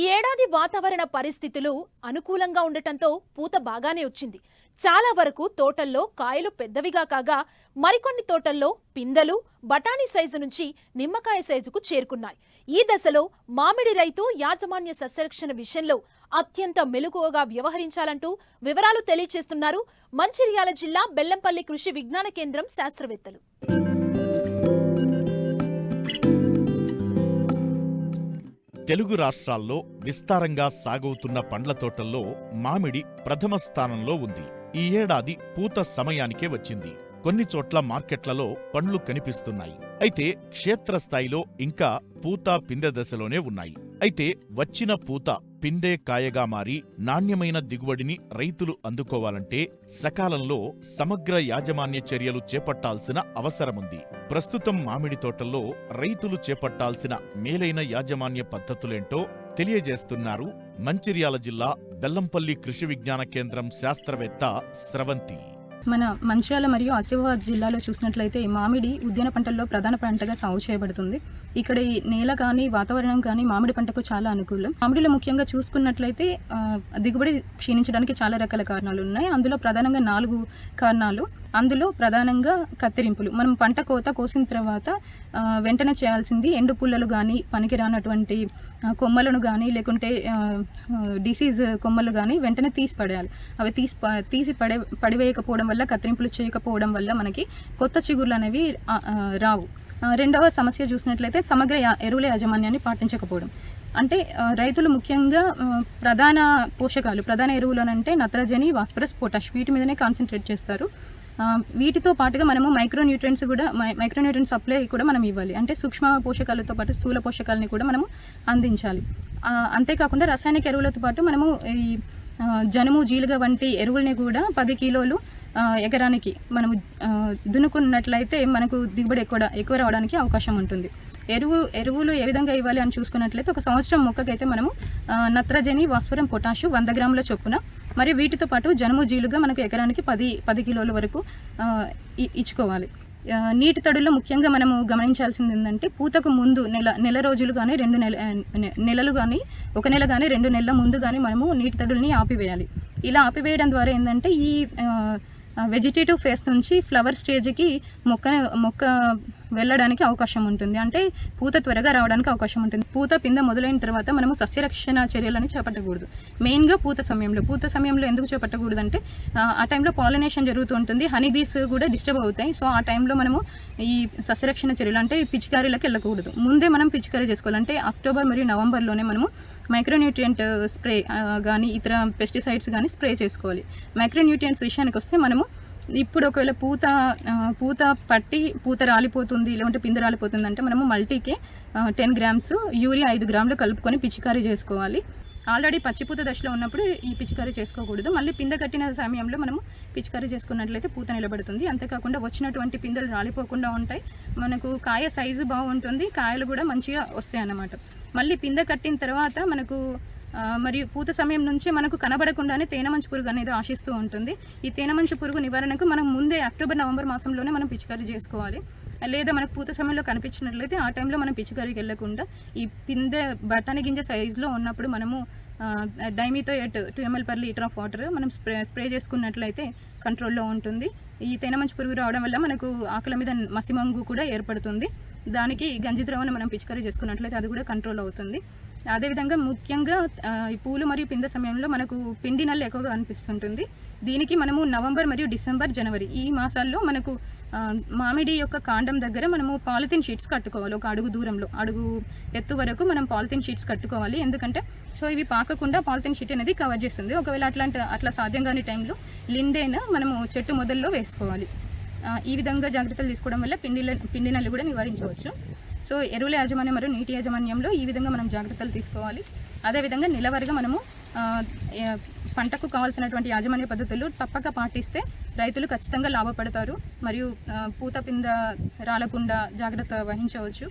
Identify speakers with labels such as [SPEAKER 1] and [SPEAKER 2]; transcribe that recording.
[SPEAKER 1] ఈ ఏడాది వాతావరణ పరిస్థితులు అనుకూలంగా ఉండటంతో పూత బాగానే వచ్చింది. చాలా వరకు తోటల్లో కాయలు పెద్దవిగా కాగా మరికొన్ని తోటల్లో పిందెలు బఠానీ సైజు నుంచి నిమ్మకాయ సైజుకు చేరుకున్నాయి. ఈ దశలో మామిడి రైతు యాజమాన్య సస్యరక్షణ విషయంలో అత్యంత మెలకువగా వ్యవహరించాలంటూ వివరాలు తెలియజేస్తున్నారు మంచిర్యాల జిల్లా బెల్లంపల్లి కృషి విజ్ఞాన కేంద్రం శాస్త్రవేత్తలు.
[SPEAKER 2] తెలుగు రాష్ట్రాల్లో విస్తారంగా సాగవుతున్న పండ్ల తోటల్లో మామిడి ప్రథమ స్థానంలో ఉంది. ఈ ఏడాది పూత సమయానికే వచ్చింది. కొన్ని చోట్ల మార్కెట్లలో పండ్లు కనిపిస్తున్నాయి. అయితే క్షేత్రస్థాయిలో ఇంకా పూత పిందె దశలోనే ఉన్నాయి. అయితే వచ్చిన పూత పిందె కాయగా మారి నాణ్యమైన దిగుబడిని రైతులు అందుకోవాలంటే సకాలంలో సమగ్ర యాజమాన్య చర్యలు చేపట్టాల్సిన అవసరముంది. ప్రస్తుతం మామిడి తోటల్లో రైతులు చేపట్టాల్సిన మేలైన యాజమాన్య పద్ధతులేంటో తెలియజేస్తున్నారు మంచిర్యాల జిల్లా బెల్లంపల్లి కృషి విజ్ఞాన కేంద్రం శాస్త్రవేత్త స్రవంతి.
[SPEAKER 3] మన మంచిర్యాల మరియు ఆసిఫాబాద్ జిల్లాలో చూసినట్లయితే మామిడి ఉద్యాన పంటల్లో ప్రధాన పంటగా సాగు చేయబడుతుంది. ఇక్కడ ఈ నేల కానీ వాతావరణం కానీ మామిడి పంటకు చాలా అనుకూలం. మామిడిలో ముఖ్యంగా చూసుకున్నట్లయితే దిగుబడి క్షీణించడానికి చాలా రకాల కారణాలు ఉన్నాయి. అందులో ప్రధానంగా 4 కారణాలు. అందులో ప్రధానంగా కత్తిరింపులు. మనం పంట కోసిన తర్వాత వెంటనే చేయాల్సింది ఎండు పుల్లలు కానీ పనికిరానటువంటి కొమ్మలను కానీ లేకుంటే డిసీజ్ కొమ్మలు కానీ వెంటనే తీసి పడేయాలి. అవి తీసి పడివేయకపోవడం వల్ల, కత్తిరింపులు చేయకపోవడం వల్ల మనకి కొత్త చిగుర్లు అనేవి రావు. రెండవ సమస్య చూసినట్లయితే సమగ్ర ఎరువుల యాజమాన్యాన్ని పాటించకపోవడం. అంటే రైతులు ముఖ్యంగా ప్రధాన ఎరువులనంటే నత్రజని, ఫాస్ఫరస్, పొటాష్ వీటి మీదనే కాన్సన్ట్రేట్ చేస్తారు. వీటితో పాటుగా మనము మైక్రోన్యూట్రియంట్ సప్లై కూడా మనం ఇవ్వాలి. అంటే సూక్ష్మ పోషకాలతో పాటు స్థూల పోషకాలని కూడా మనము అందించాలి. అంతేకాకుండా రసాయనిక ఎరువులతో పాటు మనము ఈ జనుము, జీలుగ వంటి ఎరువుల్ని కూడా 10 కిలోలు ఎకరానికి మనము దున్నుకున్నట్లయితే మనకు దిగుబడి ఎక్కువ రావడానికి అవకాశం ఉంటుంది. ఎరువులు ఏ విధంగా ఇవ్వాలి అని చూసుకున్నట్లయితే ఒక సంవత్సరం మొక్కకైతే మనము నత్రజని, భాస్వరం, పొటాషు 100 గ్రాముల చొప్పున, మరియు వీటితో పాటు జనుము, జీలుగా మనకు ఎకరానికి 10 కిలోల వరకు ఇచ్చుకోవాలి. నీటి తడుల్లో ముఖ్యంగా మనము గమనించాల్సింది ఏంటంటే పూతకు ముందు నెల రోజులు కానీ 2 నెలలు కానీ 1 నెల కానీ 2 నెలల ముందు కానీ మనము నీటి తడుల్ని ఆపివేయాలి. ఇలా ఆపివేయడం ద్వారా ఏంటంటే ఈ వెజిటేటివ్ ఫేస్ నుంచి ఫ్లవర్ స్టేజ్కి మొక్క వెళ్ళడానికి అవకాశం ఉంటుంది. అంటే పూత త్వరగా రావడానికి అవకాశం ఉంటుంది. పూత పింద మొదలైన తర్వాత మనము సస్యరక్షణ చర్యలని చేపట్టకూడదు. మెయిన్గా పూత సమయంలో ఎందుకు చేపట్టకూడదు అంటే ఆ టైంలో పాలినేషన్ జరుగుతూ ఉంటుంది. హనీ బీస్ కూడా డిస్టర్బ్ అవుతాయి. సో ఆ టైంలో మనము ఈ సస్యరక్షణ చర్యలు అంటే పిచికారీలకు వెళ్ళకూడదు. ముందే మనం పిచికారీ చేసుకోవాలి. అంటే అక్టోబర్ మరియు నవంబర్లోనే మనము మైక్రోన్యూట్రియంట్ స్ప్రే కానీ ఇతర పెస్టిసైడ్స్ కానీ స్ప్రే చేసుకోవాలి. మైక్రోన్యూట్రియంట్స్ విషయానికి వస్తే మనము ఇప్పుడు ఒకవేళ పూత పట్టి పూత రాలిపోతుంది లేదంటే పిందె రాలిపోతుంది అంటే మనము మల్టీకే 10 గ్రామ్స్, యూరియా 5 గ్రాములు కలుపుకొని పిచికారీ చేసుకోవాలి. ఆల్రెడీ పచ్చిపూత దశలో ఉన్నప్పుడు ఈ పిచికారీ చేసుకోకూడదు. మళ్ళీ పిందె కట్టిన సమయంలో మనము పిచికారీ చేసుకున్నట్లయితే పూత నిలబడుతుంది. అంతేకాకుండా వచ్చినటువంటి పిందెలు రాలిపోకుండా ఉంటాయి. మనకు కాయ సైజు బాగుంటుంది, కాయలు కూడా మంచిగా వస్తాయి అన్నమాట. మళ్ళీ పిందె కట్టిన తర్వాత మనకు మరియు పూత సమయం నుంచి మనకు కనబడకుండానే తేనెమంచు పురుగు అనేది ఆశిస్తూ ఉంటుంది. ఈ తేనెమంచు పురుగు నివారణకు మనం ముందే అక్టోబర్, నవంబర్ మాసంలోనే మనం పిచికారీ చేసుకోవాలి. లేదా మనకు పూత సమయంలో కనిపించినట్లయితే ఆ టైంలో మనం పిచికారీకి వెళ్ళకుండా ఈ పిందె బఠానీ గింజ సైజులో ఉన్నప్పుడు మనము dimethoate 2 ml per litre of water మనం స్ప్రే చేసుకున్నట్లయితే కంట్రోల్లో ఉంటుంది. ఈ తేనెమంచు పురుగు రావడం వల్ల మనకు ఆకుల మీద మసిమంగు కూడా ఏర్పడుతుంది. దానికి గంజి ద్రవాన్ని మనం పిచికారీ చేసుకున్నట్లయితే అది కూడా కంట్రోల్ అవుతుంది. అదేవిధంగా ముఖ్యంగా ఈ పూలు మరియు పిందె సమయంలో మనకు పిండి నల్లి ఎక్కువగా అనిపిస్తుంటుంది. దీనికి మనము నవంబర్ మరియు డిసెంబర్, జనవరి ఈ మాసాల్లో మనకు మామిడి యొక్క కాండం దగ్గర మనము పాలిథిన్ షీట్స్ కట్టుకోవాలి. ఒక అడుగు దూరంలో, అడుగు ఎత్తు వరకు మనం పాలిథిన్ షీట్స్ కట్టుకోవాలి. ఎందుకంటే సో ఇవి పాకకుండా పాలిథిన్ షీట్ అనేది కవర్ చేస్తుంది. ఒకవేళ అట్లా సాధ్యం కాని టైంలో లిండేన్ మనము చెట్టు మొదల్లో వేసుకోవాలి. ఈ విధంగా జాగ్రత్తలు తీసుకోవడం వల్ల పిండి నల్లి కూడా నివారించవచ్చు. సో ఎరువుల యాజమాన్యం మరియు నీటి యాజమాన్యంలో ఈ విధంగా మనం జాగ్రత్తలు తీసుకోవాలి. అదేవిధంగా నెలవారీగా మనము పంటకు కావాల్సినటువంటి యాజమాన్య పద్ధతులు తప్పక పాటిస్తే రైతులు ఖచ్చితంగా లాభపడతారు మరియు పూత పింద రాలకుండా జాగ్రత్త వహించవచ్చు.